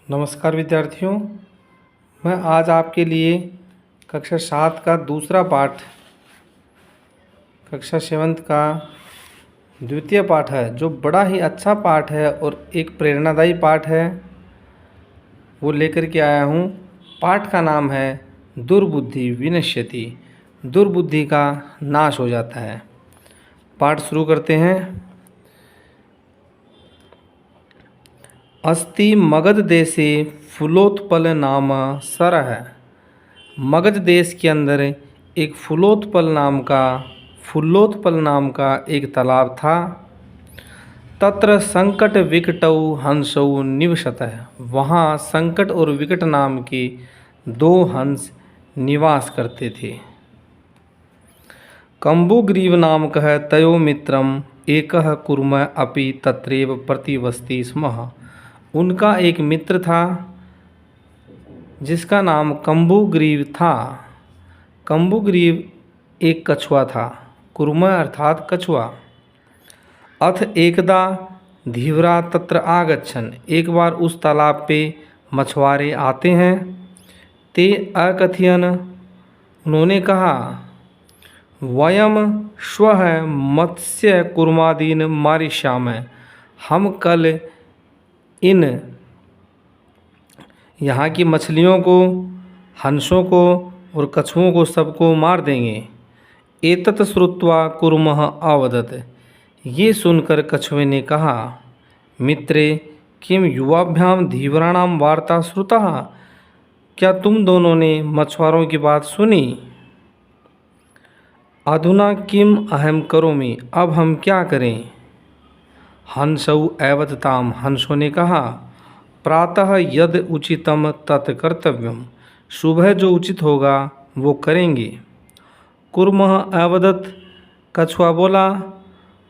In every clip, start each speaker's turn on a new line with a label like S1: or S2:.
S1: नमस्कार विद्यार्थियों। मैं आज आपके लिए कक्षा 7 का दूसरा पाठ, कक्षा 7 का द्वितीय पाठ है, जो बड़ा ही अच्छा पाठ है और एक प्रेरणादायी पाठ है, वो लेकर के आया हूँ। पाठ का नाम है दुर्बुद्धि विनश्यति। दुर्बुद्धि का नाश हो जाता है। पाठ शुरू करते हैं। अस्ति मगध देशे फूलोत्पल नाम सरः। मगध देश के अंदर एक फूलोत्पल नाम का एक तालाब था। तत्र संकट विकटौ हंसौ निवसतः। वहाँ संकट और विकट नाम के दो हंस निवास करते थे। कम्बुग्रीव नामकः तयो मित्रम एकः कुर्म अपि तत्रैव प्रतिवसति स्म। उनका एक मित्र था जिसका नाम कम्बुग्रीव था। कम्बुग्रीव एक कछुआ था। कुर्म अर्थात कछुआ। अथ एकदा धीवरा तत्र आगच्छन्। एक बार उस तालाब पे मछुआरे आते हैं। ते अकथयन्, उन्होंने कहा, वयम श्वः मत्स्य कुर्मादीन मारिष्यामः। हम कल इन यहाँ की मछलियों को, हंसों को और कछुओं को सबको मार देंगे। एतत् श्रुत्वा कुर्मः अवदत्। ये सुनकर कछुए ने कहा, मित्रे किम युवाभ्याम धीवराणां वार्ता श्रुतः। क्या तुम दोनों ने मछुआरों की बात सुनी? अधुना किम अहम करोमि। अब हम क्या करें? हंसौ एवदताम। हंसों ने कहा, प्रातः यद उचितम तत् कर्तव्यम। सुबह जो उचित होगा वो करेंगे। कुर्मः अवदत्। कछुआ बोला,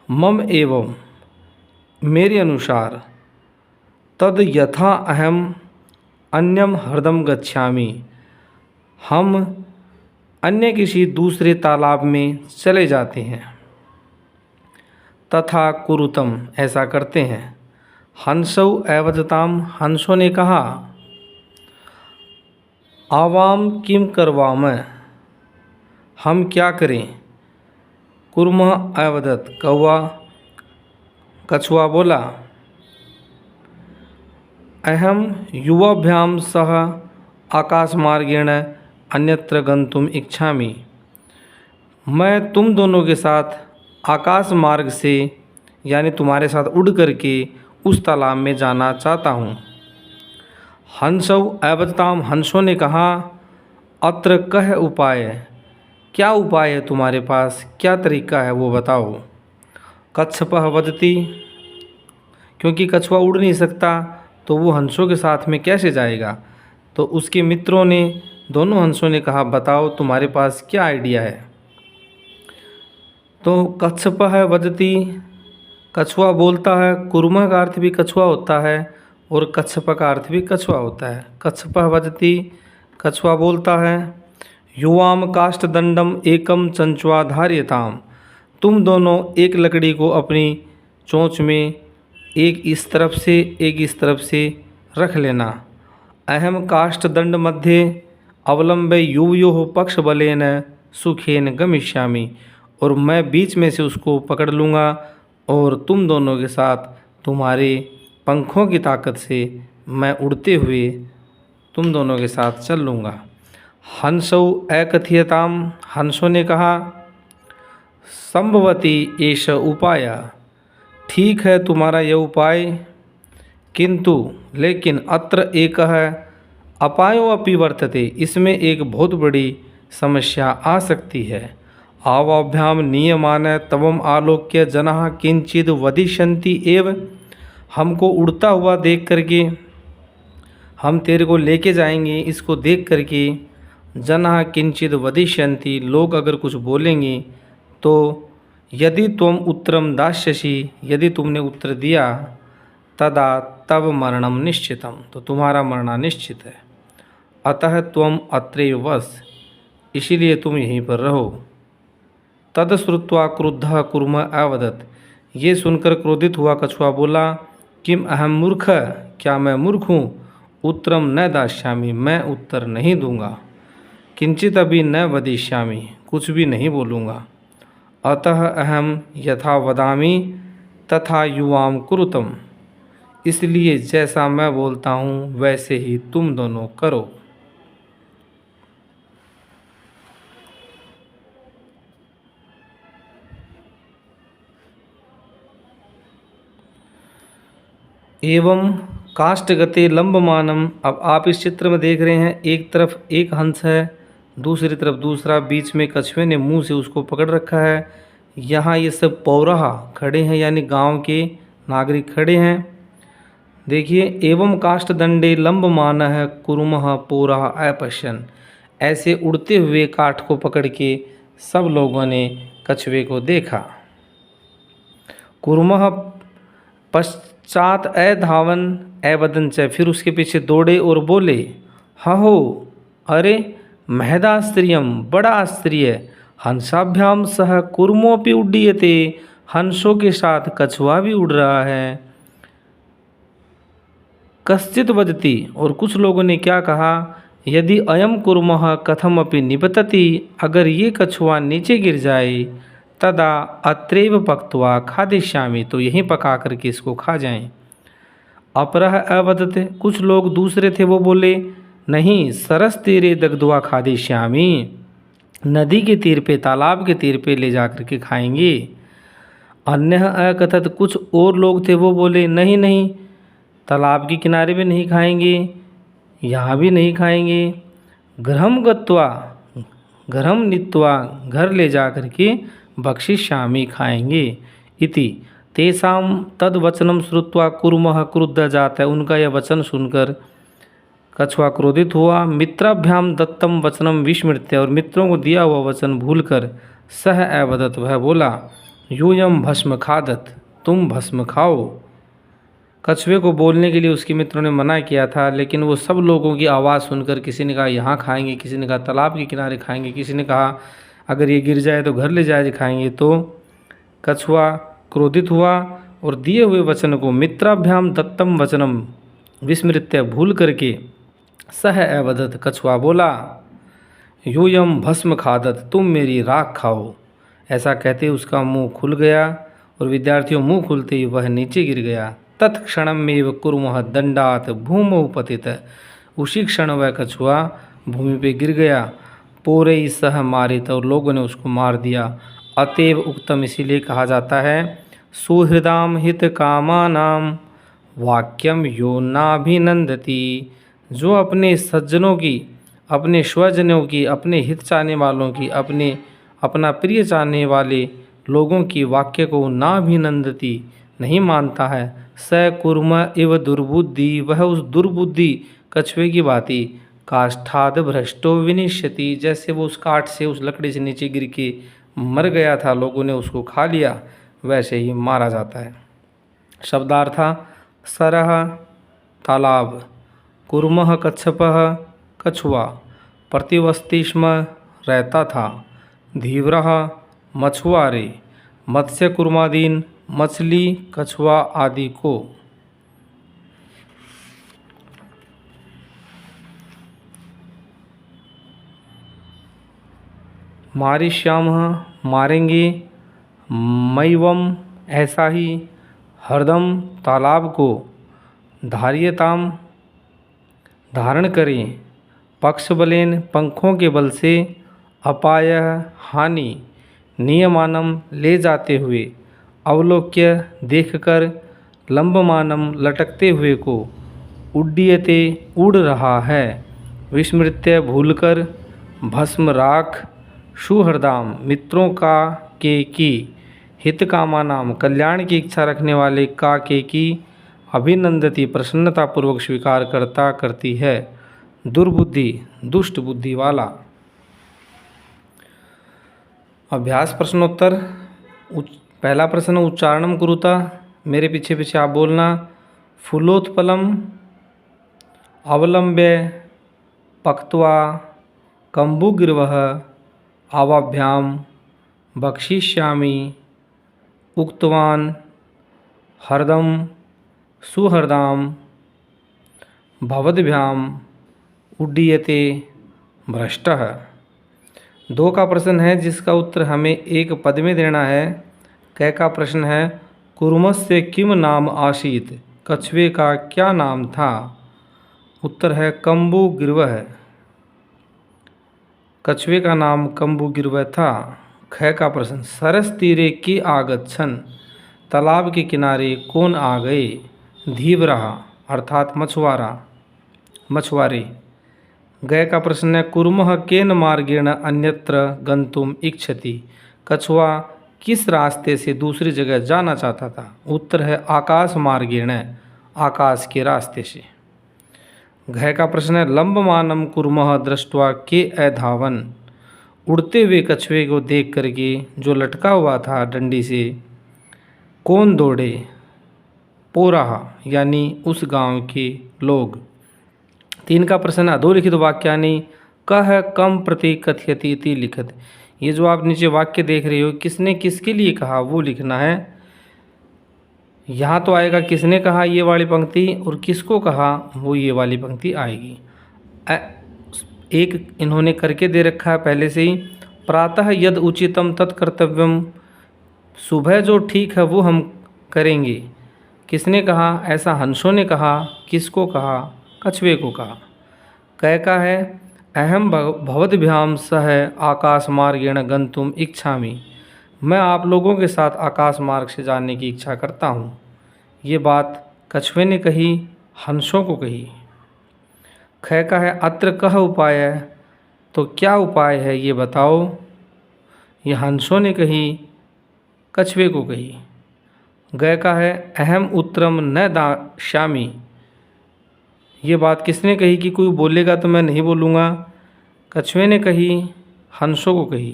S1: मम एवं, मेरे अनुसार, तद यथा अहम अन्यम हृदम गच्छामि। हम अन्य किसी दूसरे तालाब में चले जाते हैं। तथा कुरुतम, ऐसा करते हैं। हंसौ एवदताम। हंसों ने कहा, आवाम किम करवाम। हम क्या करें? कुर्मः अवदत्। कछुआ बोला, अहम युवाभ्याम सह आकाशमार्गेण अन्यत्र गंतुम इच्छामि। मैं तुम दोनों के साथ आकाश मार्ग से, यानी तुम्हारे साथ उड़ करके उस तालाब में जाना चाहता हूँ। हंसौ एवदताम। हंसों ने कहा, अत्र कः उपाय। क्या उपाय है तुम्हारे पास? क्या तरीका है वो बताओ। कच्छपः वदति। क्योंकि कछुआ उड़ नहीं सकता तो वो हंसों के साथ में कैसे जाएगा। तो उसके मित्रों ने, दोनों हंसों ने कहा, बताओ तुम्हारे पास क्या आइडिया है। तो कच्छपः वदति, कछुआ बोलता है। कुर्मः का अर्थ भी कछुआ होता है और कच्छप का अर्थ भी कछुआ होता है। कच्छपः वदति, कछुआ बोलता है, युवाम काष्ठदंडम एकम चंचुआ धार्यताम। तुम दोनों एक लकड़ी को अपनी चोंच में एक इस तरफ से एक इस तरफ से रख लेना। अहम काष्ठदंड मध्ये अवलंबे युवयोः पक्षबलेन सुखेन गमिष्यामि। और मैं बीच में से उसको पकड़ लूँगा और तुम दोनों के साथ तुम्हारे पंखों की ताकत से मैं उड़ते हुए तुम दोनों के साथ चल लूँगा। हंसौ एकथयताम। हंसों ने कहा, संभवति एष उपाय। ठीक है तुम्हारा यह उपाय, किंतु लेकिन अत्र एकः अपायो अपि वर्तते। इसमें एक बहुत बड़ी समस्या आ सकती है। आवाभ्याम नियमान तवम आलोक्य जनाः किंचिद वदिष्यन्ति एव। हमको उड़ता हुआ देख करके, हम तेरे को लेके जाएंगे, इसको देख करके जनाः किंचिद वदिष्यन्ति, लोग अगर कुछ बोलेंगे तो यदि त्वम उत्तरम दास्यसि, यदि तुमने उत्तर दिया, तदा तब मरणम निश्चितम, तो तुम्हारा मरना निश्चित है। अतः त्वम अत्रैव वस, इसीलिए तुम यहीं पर रहो। तद श्रुत्वा क्रुद्धः कुर्मः अवदत्। ये सुनकर क्रोधित हुआ कछुआ बोला, किम अहम मूर्ख। क्या मैं मूर्ख हूँ? उत्तरम न दास्यामि, मैं उत्तर नहीं दूंगा। किंचित अभी न वदिष्यामि, कुछ भी नहीं बोलूँगा। अतः अहम यथा वदामि तथा युवाम कुरुतम, इसलिए जैसा मैं बोलता हूँ वैसे ही तुम दोनों करो। एवं काष्ठगते लंबमानम। अब आप इस चित्र में देख रहे हैं, एक तरफ एक हंस है, दूसरी तरफ दूसरा, बीच में कछुए ने मुंह से उसको पकड़ रखा है। यहाँ ये सब पौराहा खड़े हैं, यानी गांव के नागरिक खड़े हैं। देखिए, एवं काष्ठदंडे लंबमानः कुरुमः पौराः अपश्यन्। ऐसे उड़ते हुए काठ को पकड़ के सब लोगों ने कछुए को देखा। कुरुमः पश्चात धावन अवदन च, फिर उसके पीछे दौड़े और बोले, हो अरे महदाश्चर्यम, बड़ा आश्चर्य, हंसाभ्याम सह कुर्मोपि उड्डीयते, हंसों के साथ कछुआ भी उड़ रहा है। कश्चित वदति, और कुछ लोगों ने क्या कहा, यदि अयम कुर्मः कथमपि निपतति, अगर ये कछुआ नीचे गिर जाए, तदा अत्रैव पक्त्वा खादिष्यामि, तो यहीं पका करके इसको खा जाएं। अपरः अवदत, कुछ लोग दूसरे थे, वो बोले, नहीं, सरस तीरे दग्ध्वा खादिष्यामि, नदी के तीर पे, तालाब के तीर पे ले जा करके खाएंगे। अन्य अकथत, कुछ और लोग थे, वो बोले, नहीं नहीं, तालाब के किनारे भी नहीं खाएंगे, यहाँ भी नहीं खाएंगे। गृहम गत्वा, गृहम नीत्वा, घर ले जा करके भक्षिष्यामि, खाएंगे। इति तेषां तद वचनम श्रुत्वा कुर्मः क्रुद्ध जाता है, उनका यह वचन सुनकर कछुआ क्रोधित हुआ। मित्राभ्याम दत्तम वचनम विस्मृत्य, और मित्रों को दिया हुआ वचन भूलकर सह अवदत, वह बोला, यूयम भस्म खादत, तुम भस्म खाओ। कछुए को बोलने के लिए उसके मित्रों ने मना किया था, लेकिन वो सब लोगों की आवाज़ सुनकर, किसी ने कहा यहाँ खाएंगे, किसी ने कहा तालाब के किनारे खाएंगे, किसी ने कहा अगर ये गिर जाए तो घर ले जाए खाएंगे, तो कछुआ क्रोधित हुआ और दिए हुए वचन को, मित्राभ्याम दत्तम वचनम विस्मृत्य, भूल करके सह अवदत, कछुआ बोला, यूयम भस्म खादत, तुम मेरी राख खाओ। ऐसा कहते उसका मुंह खुल गया, और विद्यार्थियों, मुंह खुलते ही वह नीचे गिर गया। तत्क्षणमेव कुर्मः दंडात भूमौ पतित, उसी क्षण वह कछुआ भूमि पे गिर गया। पोरे सह मारित, और लोगों ने उसको मार दिया। अतएव उक्तम, इसीलिए कहा जाता है, सुहृदाम हित कामानाम वाक्यम यो नाभिनंदति, जो अपने सज्जनों की, अपने स्वजनों की, अपने हित चाहने वालों की, अपना प्रिय चाहने वाले लोगों की वाक्य को नाभिनंदति, नहीं मानता है, स कुर्म इव दुर्बुद्धि, वह उस दुर्बुद्धि कछुए की भांति काष्ठाद भ्रष्टो विनिश्यति, जैसे वो उस काठ से, उस लकड़ी से नीचे गिर के मर गया था, लोगों ने उसको खा लिया, वैसे ही मारा जाता है। शब्दार्थ, सरह तालाब, कुर्मः कच्छपः कछुआ, प्रतिवस्ति स्म रहता था, धीव्रः मछुआरे, मत्स्य कुर्मादीन, मछली, कछुआ आदि को। मारिष्यामः, मारेंगे, मैवम, ऐसा ही, हरदम, तालाब को, धार्यताम, धारण करें, पक्षबलेन, पंखों के बल से, अपाय, हानि, नियमानम, ले जाते हुए, अवलोक्य, देखकर, लंबमानम, लटकते हुए को, उड्डीयते, उड़ रहा है, विस्मृत्य, भूलकर, भस्म, राख, सुहृदाम, मित्रों का, के की, हित कामानाम, कल्याण की इच्छा रखने वाले का, के की, अभिनंदती, प्रसन्नतापूर्वक स्वीकार करता करती है, दुर्बुद्धि, दुष्ट बुद्धि वाला। अभ्यास प्रश्नोत्तर। पहला प्रश्न, उच्चारणम कुरुता, मेरे पीछे पीछे आप बोलना। फूलोत्पलम, अवलंब्य, पक्त्वा, कम्बुगिर्वः, आवाभ्याम, भक्षिष्यामि, उक्तवान, हरदम, सुहरदाम, भवद्भ्याम उड्डीयते भ्रष्टः। 2 का प्रश्न है जिसका उत्तर हमें एक पद में देना है। क का प्रश्न है कुर्मस्य किम नाम आसीत, कछुए का क्या नाम था? उत्तर है कम्बुगिर्वः, कछुए का नाम कम्बुगिर्वः था। ख का प्रश्न सरस तीरे की आगच्छन, तालाब के किनारे कौन आ गए? धीवरः अर्थात मछुआरे। ग का प्रश्न है कुर्मः केन मार्गेण अन्यत्र गंतुम इच्छति, कछुआ किस रास्ते से दूसरी जगह जाना चाहता था? उत्तर है आकाश मार्गेण, आकाश के रास्ते से। घ का प्रश्न है लंबमानम कुर्मः दृष्ट्वा के अधावन, उड़ते हुए कछुए को देख करके जो लटका हुआ था डंडी से कौन दौड़े? पोराह यानी उस गांव के लोग। 3 का प्रश्न अधोलिखित वाक्यानि कह कम प्रति कथयति इति लिखत। ये जो आप नीचे वाक्य देख रहे हो किसने किसके लिए कहा वो लिखना है। यहाँ तो आएगा किसने कहा ये वाली पंक्ति, और किसको कहा वो ये वाली पंक्ति आएगी। एक इन्होंने करके दे रखा है पहले से ही, प्रातः यद उचितम तत्कर्तव्यम, सुबह जो ठीक है वो हम करेंगे। किसने कहा ऐसा? हंसों ने कहा। किसको कहा? कछुए को कहा। क का है अहम भवद्भ्याम सह आकाश मार्गेण गंतुम इच्छामि, मैं आप लोगों के साथ आकाश मार्ग से जाने की इच्छा करता हूँ। ये बात कछुए ने कही, हंसों को कही। ख का है अत्र कह उपाय है, तो क्या उपाय है ये बताओ। ये हंसों ने कही, कछुए को कही। ग का है अहम उत्तरम न दास्यामि, ये बात किसने कही कि कोई बोलेगा तो मैं नहीं बोलूँगा? कछुए ने कही, हंसों को कही।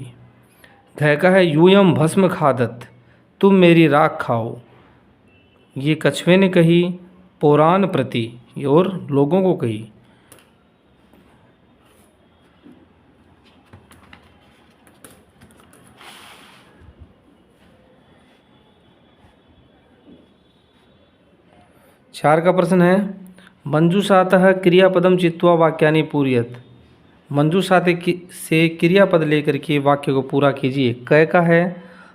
S1: घ का है यूयम भस्म खादत, तुम मेरी राख खाओ, ये कछुए ने कही पौराण प्रति, और लोगों को कही। चार का प्रश्न है मंजूषातः क्रियापदम चित्वा वाक्यानि पूरयत, मंजूषाते से क्रियापद लेकर के वाक्य को पूरा कीजिए। क का है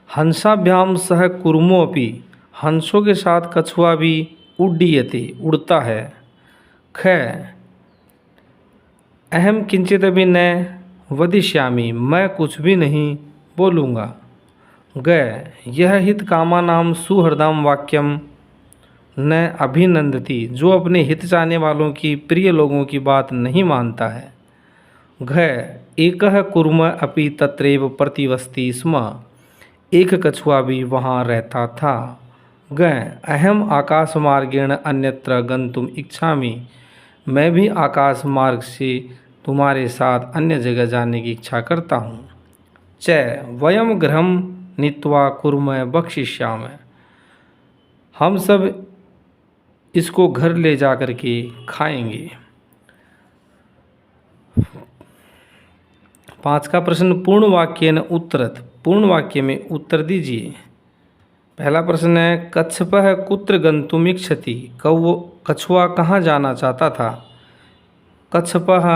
S1: हंसाभ्याम सह कुर्मो अपि, हंसों के साथ कछुआ भी उड्डीयते उड़ता है। ख अहम किंचित भी न वदिष्यामि, मैं कुछ भी नहीं बोलूँगा। ग यह हित कामा नाम सुहृदम वाक्यम न अभिनंदती, जो अपने हित चाहने वालों की प्रिय लोगों की बात नहीं मानता है। घ एकः कुर्म अपि तत्रैव प्रतिवसति स्म, एक कछुआ भी वहाँ रहता था। ग अहम आकाश मार्गेण अन्यत्र गंतुम इच्छामि, मैं भी आकाश मार्ग से तुम्हारे साथ अन्य जगह जाने की इच्छा करता हूँ। च वयम गृहं नीत्वा कुर्म बक्षिष्यामः, हम सब इसको घर ले जा कर के खाएंगे। 5 का प्रश्न पूर्ण वाक्य न उत्तरत, पूर्ण वाक्य में उत्तर दीजिए। पहला प्रश्न है कच्छपः कुत्र गन्तुमिच्छति, कछुआ कहाँ जाना चाहता था? कच्छपः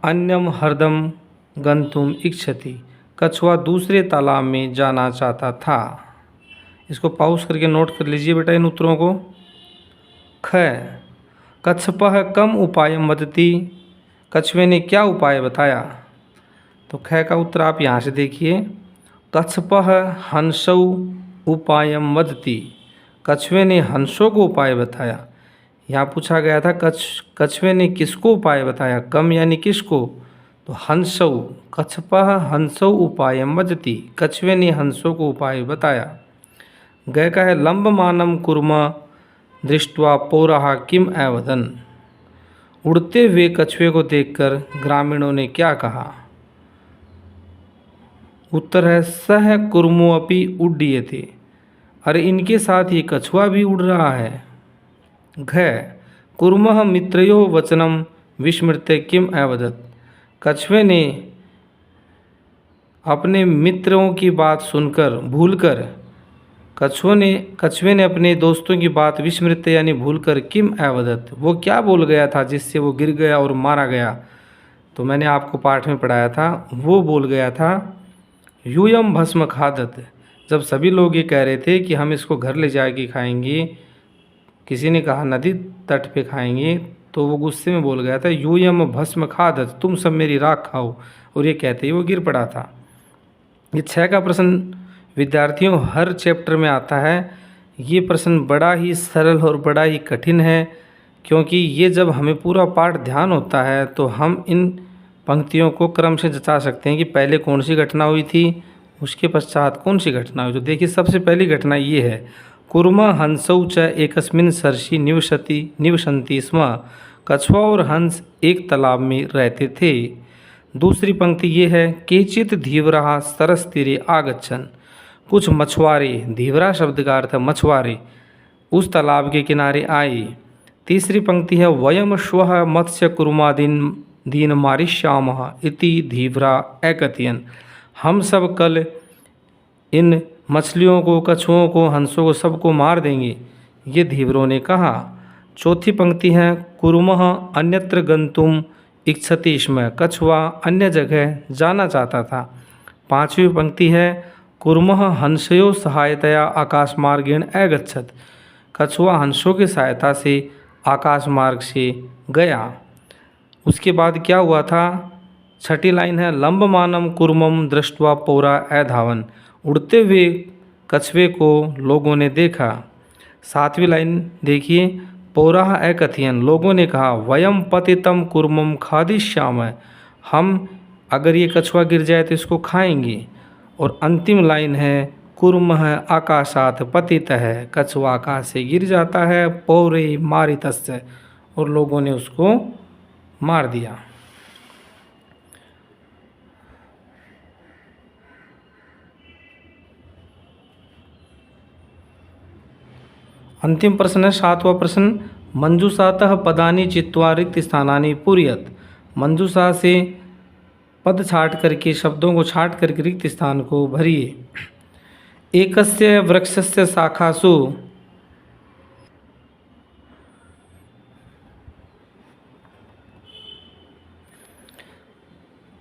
S1: अन्यम हरदम गन्तुम इच्छति, कछुआ दूसरे तालाब में जाना चाहता था। इसको पॉज करके नोट कर लीजिए बेटा इन उत्तरों को। ख कच्छपः कम उपायम वदति, कछुए ने क्या उपाय बताया? तो ख का उत्तर आप यहाँ से देखिए, कच्छपः हंसौ उपायम वदति, कछुए ने हंसों को उपाय बताया। यहाँ पूछा गया था कछुए ने किसको उपाय बताया, कम यानी किसको? तो हंसौ, कच्छपः हंसौ उपायम वदति, कछुए ने हंसों को उपाय बताया। ग का है लंबमानम कुर्म दृष्ट्वा पौराः किम अवदन्, उड़ते हुए कछुए को देखकर ग्रामीणों ने क्या कहा? उत्तर है सह कुर्मो अपि उड्डीयते, अरे इनके साथ ये कछुआ भी उड़ रहा है। घ कुर्मः मित्रयोः वचनम विस्मृत्य किम अवदत्, कछुए ने अपने मित्रों की बात सुनकर भूलकर कछुए ने अपने दोस्तों की बात विस्मृत यानी भूलकर किम अवदत, वो क्या बोल गया था जिससे वो गिर गया और मारा गया। तो मैंने आपको पाठ में पढ़ाया था, वो बोल गया था यूयम भस्म खादत। जब सभी लोग ये कह रहे थे कि हम इसको घर ले जाके खाएंगे, किसी ने कहा नदी तट पे खाएंगे, तो वो गुस्से में बोल गया था यूयम भस्म खादत, तुम सब मेरी राख खाओ। और ये कहते ही वो गिर पड़ा था। ये 6 का प्रश्न विद्यार्थियों हर चैप्टर में आता है। ये प्रश्न बड़ा ही सरल और बड़ा ही कठिन है, क्योंकि ये जब हमें पूरा पाठ ध्यान होता है तो हम इन पंक्तियों को क्रम से जचा सकते हैं कि पहले कौन सी घटना हुई थी, उसके पश्चात कौन सी घटना हुई। तो देखिए सबसे पहली घटना ये है, कुर्मा हंसौ च एकस्मिन् सरसि निवसन्ति स्म। कछुआ और हंस एक तालाब में रहते थे। दूसरी पंक्ति ये है, केचित धीवरा सरस तीरे आगच्छन्। कुछ मछुआरे, धीवरा शब्द का अर्थ है मछुआरे, उस तालाब के किनारे आए। तीसरी पंक्ति है, वयम श्वः मत्स्य कुर्मादीन दीन मारिष्यामः इति धीवरा एकथयन्। हम सब कल इन मछलियों को, कछुओं को, हंसों को, सबको मार देंगे, ये धीवरों ने कहा। चौथी पंक्ति है, कुर्मः अन्यत्र गंतुम इच्छति स्म। कछुआ अन्य जगह जाना चाहता था। पांचवी पंक्ति है, कुर्मः हंसयो सहायतया आकाशमार्गेण अगच्छत्। कछुआ हंसों की सहायता से आकाश मार्ग से गया। उसके बाद क्या हुआ था, छठी लाइन है, लंबमानम कुर्मम दृष्ट्वा पौरा अधावन। उड़ते हुए कछुए को लोगों ने देखा। सातवीं लाइन देखिए, पौराह अकथयन, लोगों ने कहा, वयम पतितम कुर्मम खादिष्याम, हम अगर ये कछुआ गिर जाए तो इसको खाएंगे। और अंतिम लाइन है, कुर्मः आकाशात पतित है, कछुआ आकाश से गिर जाता है, पौरे मारितस्य, और लोगों ने उसको मार दिया। अंतिम प्रश्न है 7वां प्रश्न, मंजूषातः पदानि चित्वा रिक्त स्थानानि पूरयत। मंजूषा से पद छाट करके, शब्दों को छाट करके रिक्त स्थान को भरिए। एकस्य वृक्षस्य शाखासु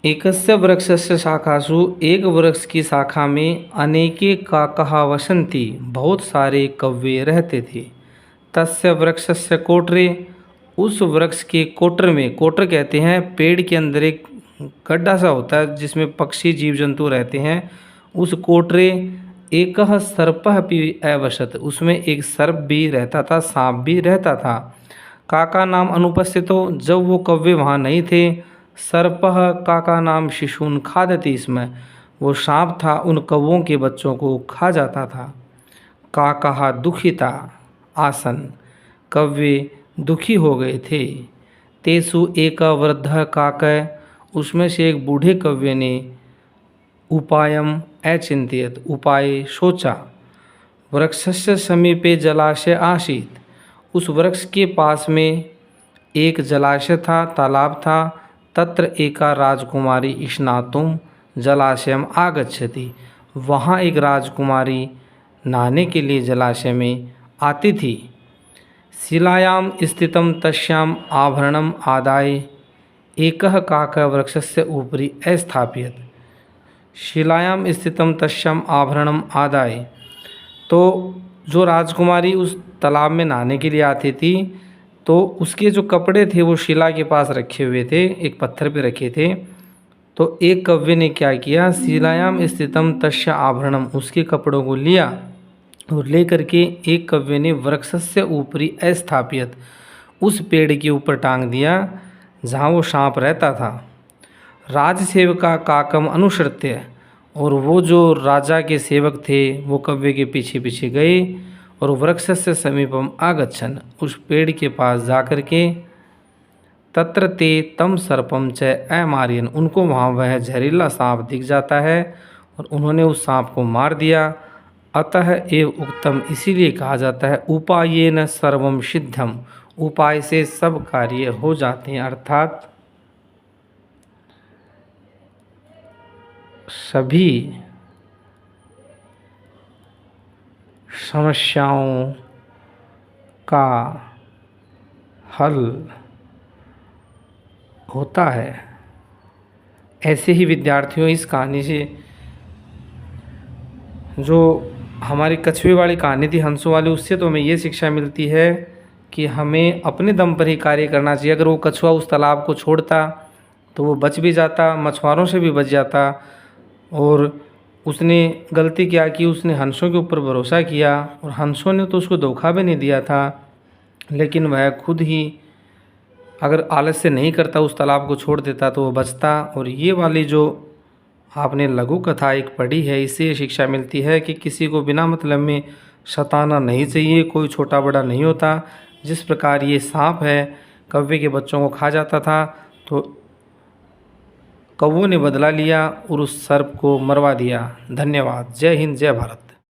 S1: एकस्य वृक्षस्य शाखासु, एक वृक्ष की शाखा में अनेके काकः वसन्ति, बहुत सारे कौवे रहते थे। तस्य वृक्षस्य कोटरे, उस वृक्ष के कोटर में, कोटर कहते हैं पेड़ के अंदर एक गड्ढा सा होता है जिसमें पक्षी जीव जंतु रहते हैं, उस कोटरे एकः सर्पः अपि अवसत, उसमें एक सर्प भी रहता था, सांप भी रहता था। काका नाम अनुपस्थितो, जब वो कौवे वहाँ नहीं थे, सर्पः काका नाम शिशून खादति स्म, वो सांप था उन कौवों के बच्चों को खा जाता था। काका दुखिता आसन, कौवे दुखी हो गए थे। तेसु एक वृद्ध काकय, उसमें से एक बूढ़े कौवे ने उपायम अचिंत्यत, उपाय सोचा। वृक्षस्य समीपे जलाशय आसीत, उस वृक्ष के पास में एक जलाशय था, तालाब था। तत्र एका राजकुमारी स्नातुम जलाशयम आगच्छति, वहाँ एक राजकुमारी नहाने के लिए जलाशय में आती थी। शिलायाम स्थितम तस्याम आभरणम आदाय एकः काकः वृक्षस्य ऊपरी अस्थापयत्। शिलायाम स्थितम तस्याम आभरणम आदाय, तो जो राजकुमारी उस तालाब में नहाने के लिए आती थी, तो उसके जो कपड़े थे वो शिला के पास रखे हुए थे, एक पत्थर पे रखे थे। तो एक कौवे ने क्या किया, शिलायाम स्थितम तस्य आभरणम, उसके कपड़ों को लिया और ले करके एक कौवे ने वृक्षस्य ऊपरी अस्थापियत, उस पेड़ के ऊपर टांग दिया जहाँ वो सांप रहता था। राजसेवका काकम अनुसृत्य, और वो जो राजा के सेवक थे वो कौवे के पीछे पीछे गए और वृक्षस्य समीपम आगच्छन्, उस पेड़ के पास जाकर के तत्र ते तम सर्पम च अमार्यन, उनको वहाँ वह जहरीला सांप दिख जाता है और उन्होंने उस सांप को मार दिया। अतः एव उक्तम, इसीलिए कहा जाता है उपायेन सर्वम सिद्धम, उपाय से सब कार्य हो जाते हैं, अर्थात सभी समस्याओं का हल होता है। ऐसे ही विद्यार्थियों, इस कहानी से जो हमारी कछुए वाली कहानी थी, हंसों वाली, उससे तो हमें ये शिक्षा मिलती है कि हमें अपने दम पर ही कार्य करना चाहिए। अगर वो कछुआ उस तालाब को छोड़ता तो वो बच भी जाता, मछुआरों से भी बच जाता। और उसने गलती क्या की, उसने हंसों के ऊपर भरोसा किया और हंसों ने तो उसको धोखा भी नहीं दिया था, लेकिन वह खुद ही अगर आलस्य नहीं करता, उस तालाब को छोड़ देता तो वो बचता। और ये वाली जो आपने लघु कथा एक पढ़ी है, इससे ये शिक्षा मिलती है कि किसी को बिना मतलब में सताना नहीं चाहिए, कोई छोटा बड़ा नहीं होता। जिस प्रकार ये सांप है कौवे के बच्चों को खा जाता था, तो कौवों ने बदला लिया और उस सर्प को मरवा दिया। धन्यवाद। जय हिंद, जय भारत।